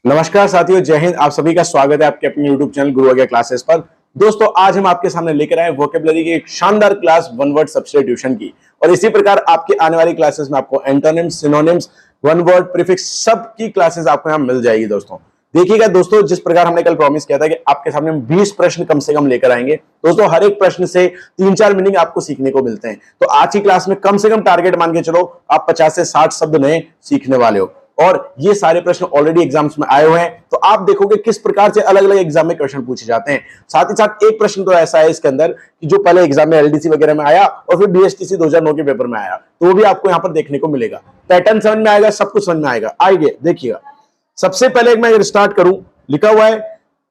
नमस्कार साथियों, जय हिंद। आप सभी का स्वागत है आपके अपने YouTube चैनल गुरु आ गया क्लासेस पर। दोस्तों, आज हम आपके सामने लेकर आए वोकेबलरी की एक शानदार क्लास वन वर्ड सब्स्टिट्यूशन की। और इसी प्रकार आपकी आने वाली क्लासेस में आपको antonyms, synonyms, one word, prefix सब की क्लासेस आपको यहाँ मिल जाएगी। दोस्तों देखिएगा दोस्तों, जिस प्रकार हमने कल प्रॉमिस किया था कि आपके सामने हम 20 प्रश्न कम से कम लेकर आएंगे। दोस्तों हर एक प्रश्न से 3-4 मीनिंग आपको सीखने को मिलते हैं। तो आज की क्लास में कम से कम टारगेट मान के चलो आप 50 से 60 शब्द नए सीखने वाले हो। और ये सारे प्रश्न ऑलरेडी एग्जाम्स में आए हुए हैं, तो आप देखोगे किस प्रकार से अलग अलग एग्जाम में क्वेश्चन पूछे जाते हैं। साथ ही साथ एक प्रश्न तो ऐसा है इसके अंदर कि जो पहले एग्जाम में एलडीसी वगैरह में आया और फिर बीएसटीसी 2009 के पेपर में आया, तो वो भी आपको यहाँ पर देखने को मिलेगा। पैटर्न समझ में आएगा, सब कुछ समझ में आएगा। आइए देखिएगा, सबसे पहले मैं अगर स्टार्ट करूं, लिखा हुआ है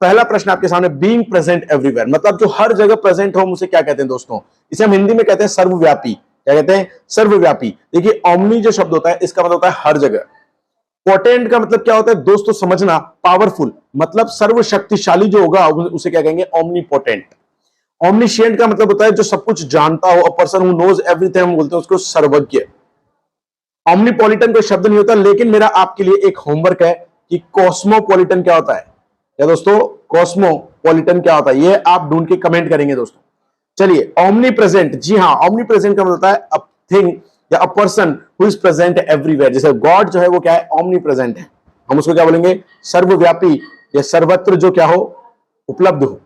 पहला प्रश्न आपके सामने, बीइंग प्रेजेंट एवरीवेयर, मतलब जो हर जगह प्रेजेंट हो, उसे क्या कहते हैं दोस्तों? इसे हम हिंदी में कहते हैं सर्वव्यापी। क्या कहते हैं? सर्वव्यापी। देखिए ओमनी जो शब्द होता है इसका मतलब होता है हर जगह। पोटेंट का मतलब क्या होता है दोस्तों? समझना, पावरफुल, मतलब सर्वशक्तिशाली जो होगा उसे क्या कहेंगे? ओमनीपोटेंट। ओमनिशिएंट का मतलब होता है जो सब कुछ जानता हो, a person who knows everything, हम बोलते हैं उसको सर्वज्ञ। ओमनीपॉलिटन कोई शब्द नहीं होता, लेकिन मेरा आपके लिए एक होमवर्क है कि कॉस्मोपॉलिटन क्या होता है। क्या दोस्तों? कॉस्मोपॉलिटन क्या होता है, ये आप ढूंढ के कमेंट करेंगे दोस्तों। चलिए, ओमनी प्रेजेंट, जी हाँ, ओमनी प्रेजेंट का मतलब होता है अ थिंग या अ person who is present everywhere. जैसे गॉड जो है वो क्या है? ओमनी प्रेजेंट है। हम उसको क्या बोलेंगे? सर्वव्यापी, या सर्वत्र जो क्या हो? उपलब्ध हो।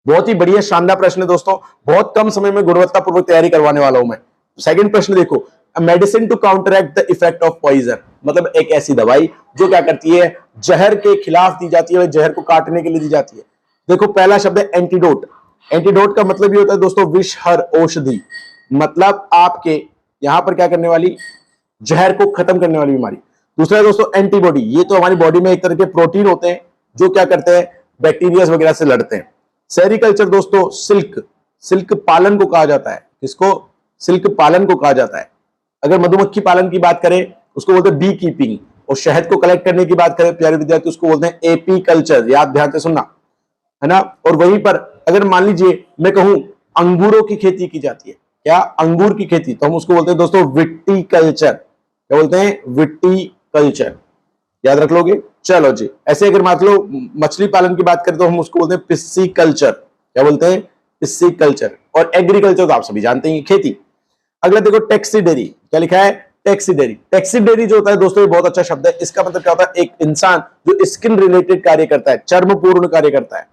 बहुत ही बढ़िया शानदार प्रश्न है दोस्तों, बहुत कम समय में गुणवत्तापूर्वक तैयारी करवाने वाला हूं मैं। सेकंड प्रश्न देखो, medicine to counteract the effect of poison, मतलब एक ऐसी दवाई जो क्या करती है? जहर के खिलाफ दी जाती है, जहर को काटने के लिए दी जाती है। देखो पहला शब्द है एंटीडोट। एंटीडोट का मतलब ये होता है दोस्तों विषहर औषधि, मतलब आपके यहां पर क्या करने वाली? जहर को खत्म करने वाली बीमारी। दूसरा है दोस्तों एंटीबॉडी, ये तो हमारी बॉडी में एक तरह के प्रोटीन होते हैं जो क्या करते हैं? बैक्टीरिया वगैरह से लड़ते हैं। सेरिकल्चर दोस्तों, सिल्क, सिल्क पालन को कहा जाता है। किसको? सिल्क पालन को कहा जाता है। अगर मधुमक्खी पालन की बात करें उसको बोलते हैं बी कीपिंग, और शहद को कलेक्ट करने की बात करें प्यारे विद्यार्थी उसको बोलते हैं एपी कल्चर। याद ध्यान से सुनना, है ना। और वहीं पर अगर मान लीजिए मैं कहूं अंगूरों की खेती की जाती है, क्या? अंगूर की खेती, तो हम उसको बोलते हैं दोस्तों विटीकल्चर। क्या बोलते हैं? विटीकल्चर। याद रख लोगे? चलो जी। ऐसे अगर मान लो मछली पालन की बात करें तो हम उसको बोलते हैं पिस्सीकल्चर। क्या बोलते हैं? पिस्सीकल्चर। और एग्रीकल्चर तो आप सभी जानते हैं, खेती। अगला देखो टैक्सीडेरी, क्या लिखा है? टैक्सीडेरी। टैक्सीडेरी जो होता है दोस्तों ये बहुत अच्छा शब्द है। इसका मतलब क्या होता है? एक इंसान जो स्किन रिलेटेड कार्य करता है, चर्म पूर्ण कार्य करता है,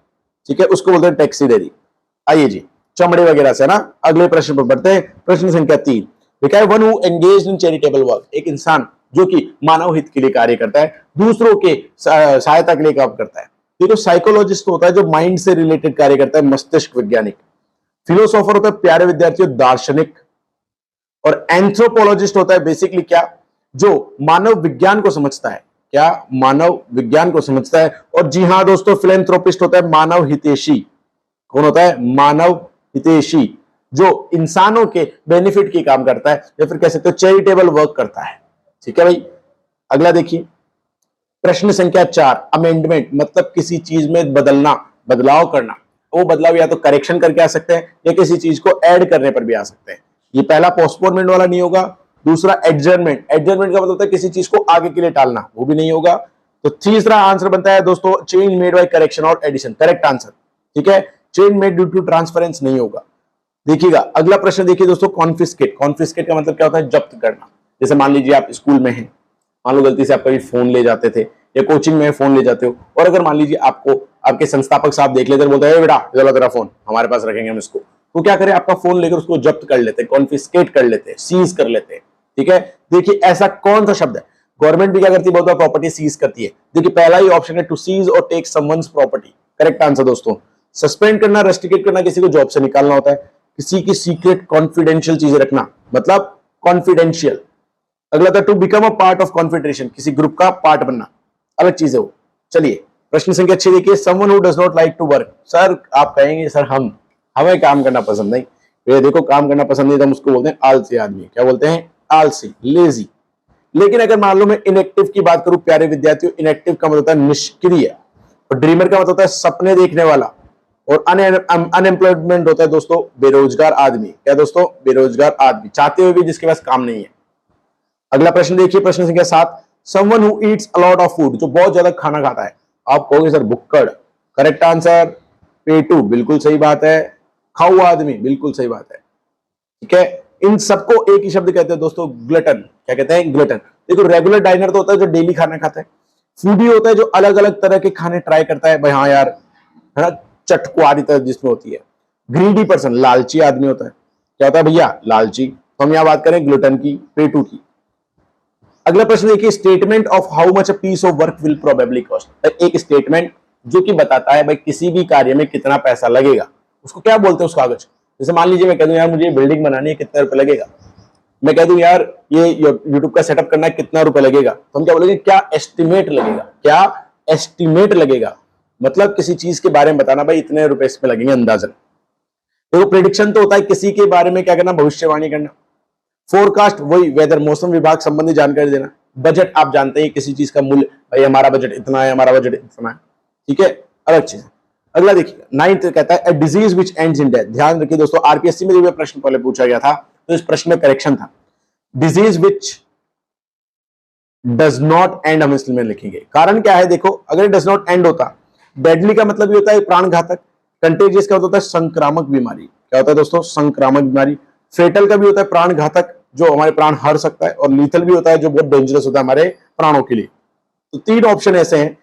ठीक है, उसको बोलते हैं टैक्सीडेरी। आइए जी, चमड़े वगैरह से ना। अगले प्रश्न पर बढ़ते हैं। प्रश्न संख्या 3 लिखा है one who engaged in charitable work, एक इंसान जो कि मानव हित के लिए कार्य करता है, दूसरों के सहायता के लिए काम करता है। ये जो साइकोलॉजिस्ट होता है जो माइंड से रिलेटेड कार्य करता है, मस्तिष्क वैज्ञानिक। फिलोसोफर होता है प्यारे विद्यार्थियों दार्शनिक। और एंथ्रोपोलॉजिस्ट होता है बेसिकली क्या? जो मानव विज्ञान को समझता है। क्या? मानव विज्ञान को समझता है। और जी हां दोस्तों, फिलेंथ्रोपिस्ट होता है मानव हितैषी। कौन होता है? मानव हितैषी, जो इंसानों के बेनिफिट की काम करता है, या फिर कह सकते हो चैरिटेबल वर्क करता है। ठीक है भाई। अगला देखिए, प्रश्न संख्या 4, अमेंडमेंट, मतलब किसी चीज में बदलना, बदलाव करना। वो बदलाव या तो करेक्शन करके आ सकते हैं या किसी चीज को ऐड करने पर भी आ सकते हैं। ये पहला पोस्टपोनमेंट वाला नहीं होगा। दूसरा एडजर्नमेंट, एडजर्नमेंट का मतलब होता है किसी चीज को आगे के लिए टालना, वो भी नहीं होगा। तो तीसरा आंसर बनता है दोस्तों चेंज मेड बाय करेक्शन और एडिशन, करेक्ट आंसर। ठीक है, change made due to transference नहीं होगा। देखिएगा अगला प्रश्न, देखिए दोस्तों कॉन्फिस्केट। कॉन्फिस्केट का मतलब क्या होता है? जब्त करना। जैसे मान लीजिए आप स्कूल में हैं, मान लो गलती से आप कभी फोन ले जाते थे, या कोचिंग में फोन ले जाते हो, और अगर मान लीजिए आपको आपके संस्थापक साहब देख लेते हैं, बोलते हैं बेटा इधर तेरा फोन हमारे पास रखेंगे हम इसको, तो क्या करें? आपका फोन लेकर उसको जब्त कर लेते हैं, कॉन्फिस्केट कर लेते हैं, सीज कर लेते हैं। ठीक है, देखिए ऐसा कौन सा शब्द है? गवर्नमेंट भी क्या करती है? बहुत बार प्रॉपर्टी सीज करती है। देखिए पहला ही ऑप्शन है टू सीज और take someone's property, correct answer दोस्तों। सस्पेंड करना, रेस्ट्रिकेट करना, किसी को जॉब से निकालना होता है, किसी की सीक्रेट कॉन्फिडेंशियल चीजें रखना, मतलब कॉन्फिडेंशियल। अगला था to become a part of confederation, किसी ग्रुप का पार्ट बनना, अलग चीज है वो। चलिए प्रश्न संख्या 6 देखिए, someone who does not like to work. Sir आप कहेंगे सर हमें काम करना पसंद नहीं। ये देखो काम करना पसंद नहीं तो हम उसको बोलते हैं आलसी आदमी। क्या बोलते हैं? आलसी, लेजी। लेकिन अगर मान लो मैं इनएक्टिव की बात करूं प्यारे विद्यार्थियों, इनएक्टिव का मतलब होता है निष्क्रिय, और ड्रीमर का मतलब होता है सपने देखने वाला, और अनएम्प्लॉयमेंट होता है दोस्तों बेरोजगार आदमी। क्या दोस्तों? बेरोजगार आदमी, चाहते हुए भी जिसके पास काम नहीं है। अगला प्रश्न देखिए, प्रश्न संख्या 7, someone who Yeats a lot of food, जो बहुत ज्यादा खाना खाता है। आप कहोगे सर भुक्कड़, करेक्ट आंसर पेटू, बिल्कुल सही बात है। खाऊ आदमी, बिल्कुल सही बात है। ठीक है, इन सबको एक ही शब्द कहते हैं दोस्तों, ग्लटन। क्या कहते हैं? ग्लटन। देखो रेगुलर डाइनर तो होता है जो डेली खाना खाता है, फूडी होता है जो अलग अलग तरह के खाने ट्राई करता है, भाई हाँ यार, है ना, चटकुआरिता जिसमें होती है। ग्रीडी पर्सन, लालची आदमी होता है। क्या होता है भैया? लालची। तो हम यहां बात करें ग्लूटन की, पेटू की। अगला प्रश्न देखिए, statement of how much a piece of work will probably cost. एक स्टेटमेंट जो कि बताता है भाई किसी भी कार्य में कितना पैसा लगेगा, उसको क्या बोलते हैं उस कागज? जैसे मान लीजिए मैं कह दूं यार मुझे बिल्डिंग बनानी है, कितने रुपए लगेगा। मैं कह दूं यार ये यूट्यूब का सेटअप करना है, कितना रुपए लगेगा। तो हम क्या बोलेंगे? क्या एस्टिमेट लगेगा। क्या एस्टिमेट लगेगा, मतलब किसी चीज के बारे में बताना, भाई इतने रुपए इसमें लगेंगे अंदाजन। देखो प्रेडिक्शन तो होता है किसी के बारे में क्या करना, भविष्यवाणी करना। फोरकास्ट वही वेदर, मौसम विभाग संबंधी जानकारी देना। बजट आप जानते हैं किसी चीज का मूल्य, भाई हमारा बजट इतना है, हमारा बजट इतना है। ठीक है, अलग चीज। अगला देखिए, 9th कहता है a disease which ends in death। ध्यान रखिए दोस्तों, आरपीएससी में जो प्रश्न पहले पूछा गया था तो इस प्रश्न में करेक्शन था, disease which does not and हम इसमें लिखेंगे। कारण क्या है? देखो अगर डज नॉट एंड होता, डेडली का मतलब ये होता है प्राणघातक, कंटेजियस का होता है संक्रामक बीमारी। क्या होता है दोस्तों? संक्रामक बीमारी। फेटल का भी होता है प्राणघातक, जो हमारे प्राण हर सकता है, और लीथल भी होता है जो बहुत डेंजरस होता है हमारे प्राणों के लिए। तो 3 ऑप्शन ऐसे हैं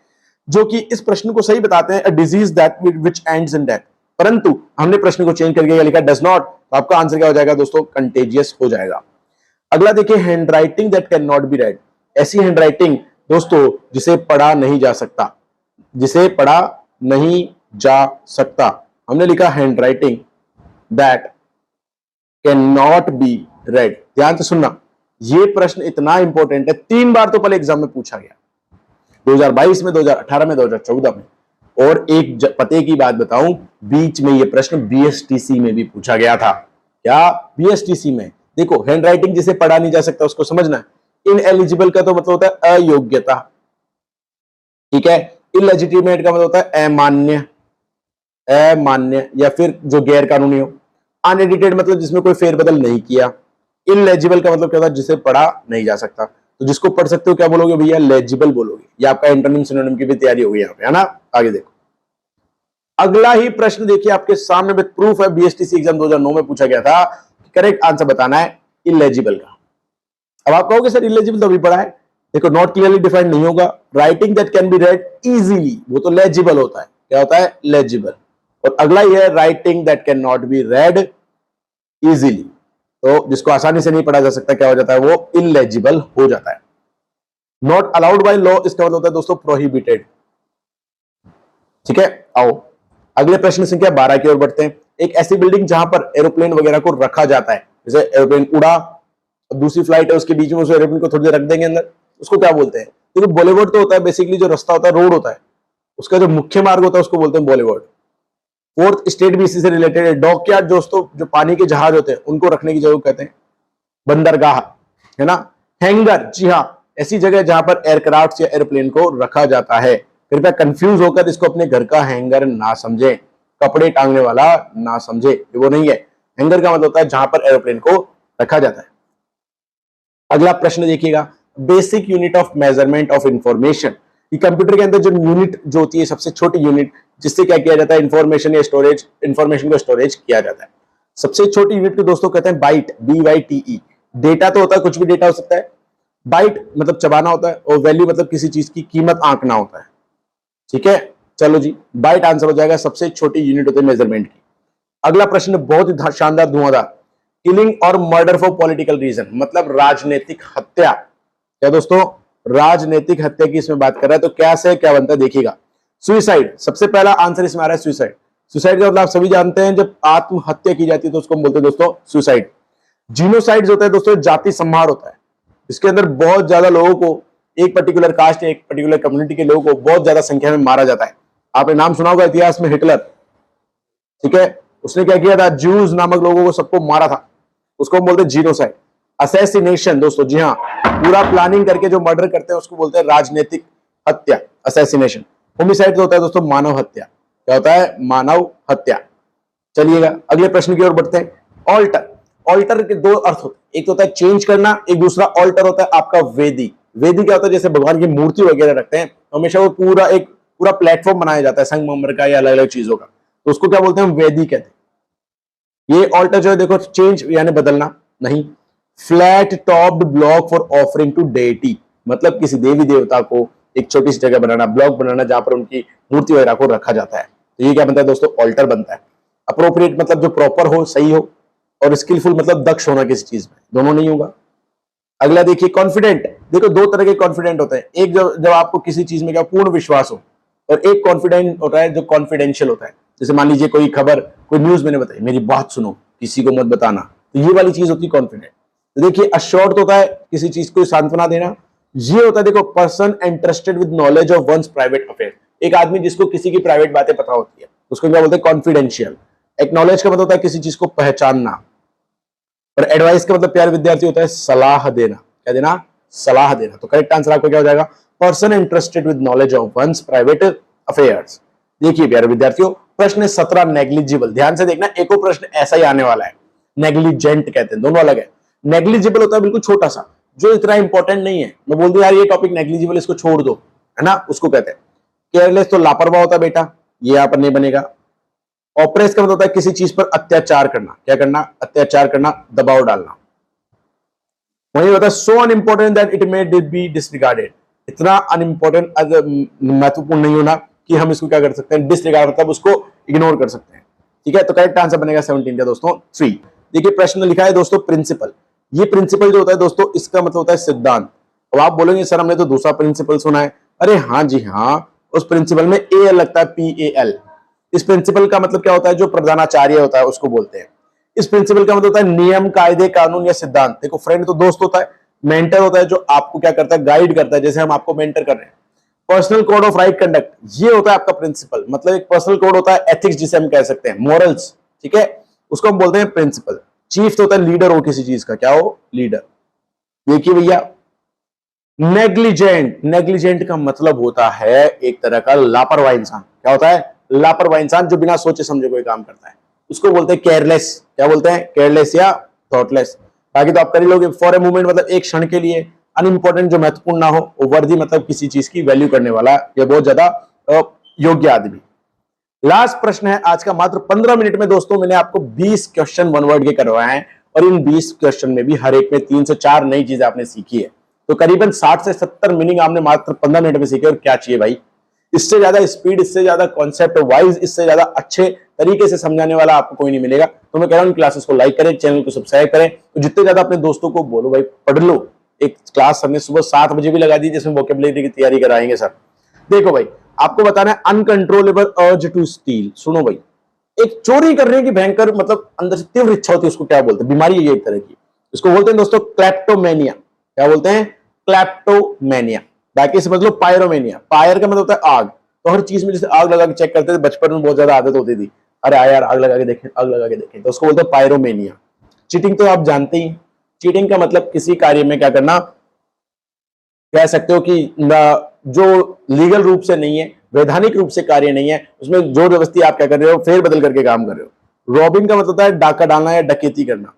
जो कि इस प्रश्न को सही बताते हैं, a disease that which ends in death. परंतु हमने प्रश्न को चेंज करके लिखा डज नॉट, तो आपका आंसर क्या हो जाएगा दोस्तों? कंटेजियस हो जाएगा। अगला देखिए, handwriting that can not be red. ऐसी हैंडराइटिंग दोस्तों जिसे पढ़ा नहीं जा सकता, जिसे पढ़ा नहीं जा सकता। हमने लिखा handwriting that can not be red. ध्यान से सुनना, यह प्रश्न इतना इंपॉर्टेंट है, 3 बार तो पहले एग्जाम में पूछा गया, 2022 में, 2018 में, 2014 में। और एक पते की बात बताऊं, बीच में यह प्रश्न बीएसटीसी में भी पूछा गया था। क्या? बीएसटीसी में। देखो हैंडराइटिंग जिसे पढ़ा नहीं जा सकता उसको समझना है। इनएलिजिबल का तो मतलब होता है अयोग्यता, ठीक है। इलेजिटिमेट का मतलब होता है अमान्य, अमान्य या फिर जो गैर कानूनी हो। अनएडिटेड मतलब जिसमें कोई फेरबदल नहीं किया। इलेजिबल का मतलब क्या होता है? जिसे पढ़ा नहीं जा सकता। तो जिसको पढ़ सकते हो क्या बोलोगे भैया? लेजिबल बोलोगे। ये आपका इंटरनेम सिनोनिम की भी तैयारी होगी यहाँ पे, है ना। आगे देखो, अगला ही प्रश्न देखिए आपके सामने विद प्रूफ है, बीएसटीसी एग्जाम 2009 में पूछा गया था। करेक्ट आंसर बताना है इलेजिबल का। अब आप कहोगे सर इलेजिबल तो अभी पढ़ा है। देखो नॉट क्लियरली डिफाइंड नहीं होगा। Writing that can be red easily, वो तो लेजिबल होता है। क्या होता है? लेजिबल। और अगला ही है writing that can not be red easily, तो जिसको आसानी से नहीं पढ़ा जा सकता क्या हो जाता है? वो इलेजिबल हो जाता है। नॉट अलाउड बाय लॉ, इसका मतलब होता है दोस्तों प्रोहिबिटेड। ठीक है, आओ अगले प्रश्न संख्या 12 की ओर बढ़ते हैं। एक ऐसी बिल्डिंग जहां पर एरोप्लेन वगैरह को रखा जाता है, जैसे एरोप्लेन उड़ा, दूसरी फ्लाइट है उसके बीच में, उस एरोप्लेन को थोड़ी देर रख देंगे अंदर, उसको क्या बोलते हैं? देखो बॉलीवुड तो होता है बेसिकली, जो रास्ता होता है रोड होता है, उसका जो मुख्य मार्ग होता है उसको बोलते हैं बॉलीवुड। फोर्थ स्टेट भी इसी से रिलेटेड है। डॉकयार्ड दोस्तों जो पानी के जहाज होते हैं उनको रखने की जगह कहते हैं बंदरगाह, है ना। हैंगर, जी हाँ, ऐसी जगह जहां पर एयरक्राफ्ट या एरोप्लेन को रखा जाता है। कृपया कंफ्यूज होकर इसको अपने घर का हैंगर ना समझे, कपड़े टांगने वाला ना समझे, वो नहीं है। हैंगर का मतलब होता है जहां पर एरोप्लेन को रखा जाता है। अगला प्रश्न देखिएगा, basic unit of measurement of information. Computer के अंदर जो यूनिट जो होती है, सबसे छोटी यूनिट जिससे क्या किया जाता है? इंफॉर्मेशन या स्टोरेज, इंफॉर्मेशन को स्टोरेज किया जाता है। सबसे छोटी यूनिट को दोस्तों कहते हैं बाइट, BYTE। डेटा तो होता है, कुछ भी डेटा हो सकता है। बाइट मतलब चबाना होता है, और वैल्यू मतलब किसी चीज की कीमत आंकना होता है। ठीक है, चलो जी, बाइट आंसर हो जाएगा, सबसे छोटी यूनिट होती है मेजरमेंट की। अगला प्रश्न बहुत ही शानदार, धुआंधार। किलिंग और मर्डर फॉर पॉलिटिकल रीजन, मतलब राजनीतिक हत्या। क्या दोस्तों? राजनीतिक हत्या की इसमें बात कर रहा है, तो क्या से क्या बनता है देखिएगा। सुइसाइड, सबसे पहला आंसर इसमें आ रहा है सुइसाइड। सुसाइड का मतलब आप सभी जानते हैं, जब आत्महत्या की जाती है तो उसको हम बोलते हैं दोस्तों सुसाइड। जीनोसाइड होता है दोस्तों जाति संहार होता है, इसके अंदर बहुत ज्यादा लोगों को, एक पर्टिकुलर कास्ट, एक पर्टिकुलर कम्युनिटी के लोगों को बहुत ज्यादा संख्या में मारा जाता है। आपने नाम सुना होगा इतिहास में हिटलर, ठीक है, उसने क्या किया था? ज्यूज नामक लोगों को सबको मारा था, उसको हम बोलते हैं जीनोसाइड। असैसिनेशन दोस्तों, जी हाँ, पूरा प्लानिंग करके जो मर्डर करते हैं उसको बोलते हैं राजनीतिक हत्या, असैसिनेशन। होमिसाइड होता है दोस्तों मानव हत्या। क्या होता है? मानव हत्या। चलिएगा अगले प्रश्न की ओर बढ़ते हैं। ऑल्टर, ऑल्टर के 2 अर्थ होते हैं, एक तो होता है चेंज करना, एक दूसरा ऑल्टर होता है आपका वेदी। वेदी क्या होता है, जैसे भगवान की मूर्ति वगैरह रखते हैं तो हमेशा वो पूरा प्लेटफॉर्म बनाया जाता है संगमरमर का या अलग अलग चीजों का, तो उसको क्या बोलते हैं, हम वेदी कहते हैं। ये ऑल्टर जो है देखो, चेंज यानी बदलना नहीं। Flat topped block for offering to deity, मतलब किसी देवी देवता को एक छोटी सी जगह बनाना, ब्लॉक बनाना जहां पर उनकी मूर्ति वगैरह को रखा जाता है, तो ये क्या बनता है दोस्तों, ऑल्टर बनता है। अप्रोप्रिएट मतलब जो प्रॉपर हो, सही हो, और स्किलफुल मतलब दक्ष होना किसी चीज में, दोनों नहीं होगा। अगला देखिए कॉन्फिडेंट, देखो दो तरह के कॉन्फिडेंट होते हैं, एक जब आपको किसी चीज में क्या पूर्ण विश्वास हो, और एक कॉन्फिडेंट होता है जो कॉन्फिडेंशियल होता है। जैसे मान लीजिए कोई खबर, कोई न्यूज मैंने बताई, मेरी बात सुनो, किसी को मत बताना, तो ये वाली चीज होती है कॉन्फिडेंट। तो देखिए अश्योर्ड होता है किसी चीज को सांत्वना देना, ये होता है देखो person interested with knowledge of one's private affair, एक आदमी जिसको किसी की प्राइवेट बातें पता होती है उसको क्या बोलते हैं, कॉन्फिडेंशियल। एक्नॉलेज का मतलब होता है किसी चीज को पहचानना, और एडवाइस का मतलब प्यारे विद्यार्थी होता है सलाह देना, क्या देना, सलाह देना। तो करेक्ट आंसर आपको क्या हो जाएगा, person interested with knowledge of one's private affairs. देखिए प्यारे विद्यार्थियों, प्रश्न 17 नेग्लिजिबल, ध्यान से देखना, एको प्रश्न ऐसा ही आने वाला है। नेग्लिजेंट कहते हैं, दोनों अलग है। नेग्लिजिबल होता है बिल्कुल छोटा सा, जो इतना इंपॉर्टेंट नहीं है, मैं बोल दूं यार ये टॉपिक नेग्लिजिबल, इसको छोड़ दो, है ना, उसको कहते हैं। केयरलेस तो लापरवाह होता है बेटा, ये यहां पर नहीं बनेगा। ऑपरेस का मतलब होता है किसी चीज पर अत्याचार करना, क्या करना, अत्याचार करना, दबाव डालना। वही होता है so unimportant that it may be disregarded, इतना अनइंपॉर्टेंट, महत्वपूर्ण नहीं होना कि हम इसको क्या कर सकते हैं, डिसरिगार्ड मतलब उसको इग्नोर कर सकते हैं। ठीक है, तो करेक्ट आंसर बनेगा 17 का दोस्तों 3। देखिए प्रश्न लिखा है दोस्तों प्रिंसिपल, ये प्रिंसिपल जो होता है दोस्तों इसका मतलब होता है सिद्धांत। अब आप बोलेंगे सर हमने तो दूसरा प्रिंसिपल सुना है, अरे हाँ जी हाँ, उस प्रिंसिपल में ए लगता है, PAL। इस प्रिंसिपल का मतलब क्या होता है, जो प्रधानाचार्य होता है उसको बोलते हैं। इस प्रिंसिपल का मतलब होता है नियम, कायदे, कानून या सिद्धांत। देखो फ्रेंड तो दोस्त होता है, मेंटर होता है जो आपको क्या करता है, गाइड करता है, जैसे हम आपको मेंटर कर रहे हैं। Personal code of right conduct, ये होता है आपका प्रिंसिपल, मतलब एक पर्सनल कोड होता है, एथिक्स जिसे हम कह सकते हैं, मॉरल्स, ठीक है, उसको हम बोलते हैं प्रिंसिपल। चीफ तो होता है लीडर हो किसी चीज का, क्या हो, लीडर। देखिए भैया नेग्लिजेंट, नेग्लिजेंट का मतलब होता है एक तरह का लापरवाह इंसान। क्या होता है, लापरवाह इंसान जो बिना सोचे समझे कोई काम करता है, उसको बोलते हैं केयरलेस। क्या बोलते हैं, केयरलेस या थॉटलेस। बाकी तो आप कर ही लोगे। फॉर ए मोमेंट मतलब एक क्षण के लिए, अनइंपॉर्टेंट जो महत्वपूर्ण ना हो, वर्दी मतलब किसी चीज की वैल्यू करने वाला, या बहुत ज्यादा योग्य आदमी। लास्ट प्रश्न है आज का, मात्र 15 मिनट में दोस्तों मैंने आपको 20 क्वेश्चन वन वर्ड के करवाए हैं, और इन 20 क्वेश्चन में भी हर एक में 3 से 4 नई चीजें आपने सीखी है। तो करीबन 60 से 70 मीनिंग आपने मात्र 15 मिनट में सीखे, और क्या चाहिए भाई, इससे ज्यादा स्पीड, इससे ज्यादा कॉन्सेप्ट वाइज, इससे ज्यादा अच्छे तरीके से समझाने वाला आपको कोई नहीं मिलेगा। तो मैं कह रहा हूं क्लासेस को लाइक करें, चैनल को सब्सक्राइब करें, तो जितने ज्यादा अपने दोस्तों को बोलो भाई पढ़ लो। एक क्लास हमने सुबह 7 बजे भी लगा दी जिसमें वोकेबुलरी की तैयारी कराएंगे सर। देखो भाई आपको बताना है अनकंट्रोलेबल अर्ज टू स्टील। सुनो भाई, एक चोरी करने की भयंकर मतलब अंदर से तीव्र इच्छा होती है, उसको क्या बोलते हैं, बीमारी है ये एक तरह की, इसको बोलते हैं दोस्तों क्लेप्टोमेनिया। क्या बोलते हैं, क्लेप्टोमेनिया। बाकी समझ लो पायरोमेनिया, पायर का मतलब होता है आग, तो हर चीज में जैसे आग लगा के चेक करते थे बचपन में, बहुत ज्यादा आदत होती थी, अरे आ यार आग लगा के देखें, आग लगा के देखें, तो उसको बोलते हैं पायरोमेनिया। चीटिंग तो आप जानते ही, चीटिंग का मतलब किसी कार्य में क्या करना, कह सकते हो कि जो लीगल रूप से नहीं है, वैधानिक रूप से कार्य नहीं है, उसमें जोर जबरदस्ती आप क्या कर रहे हो, फेर बदल करके काम कर रहे हो। रॉबिंग का मतलब होता है डाका डालना या डकैती करना।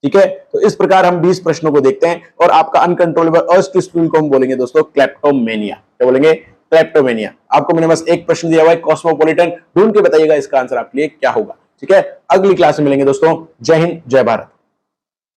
ठीक है, तो इस प्रकार हम 20 प्रश्नों को देखते हैं, और आपका अनकंट्रोलेबल अर्ज टू स्टील को हम बोलेंगे दोस्तों क्लेप्टोमेनिया। क्या बोलेंगे, क्लेप्टोमेनिया। आपको मैंने बस एक प्रश्न दिया हुआ है कॉस्मोपॉलिटन, ढूंढ के बताइएगा इसका आंसर आपके लिए क्या होगा। ठीक है, अगली क्लास में मिलेंगे दोस्तों। जय हिंद, जय भारत।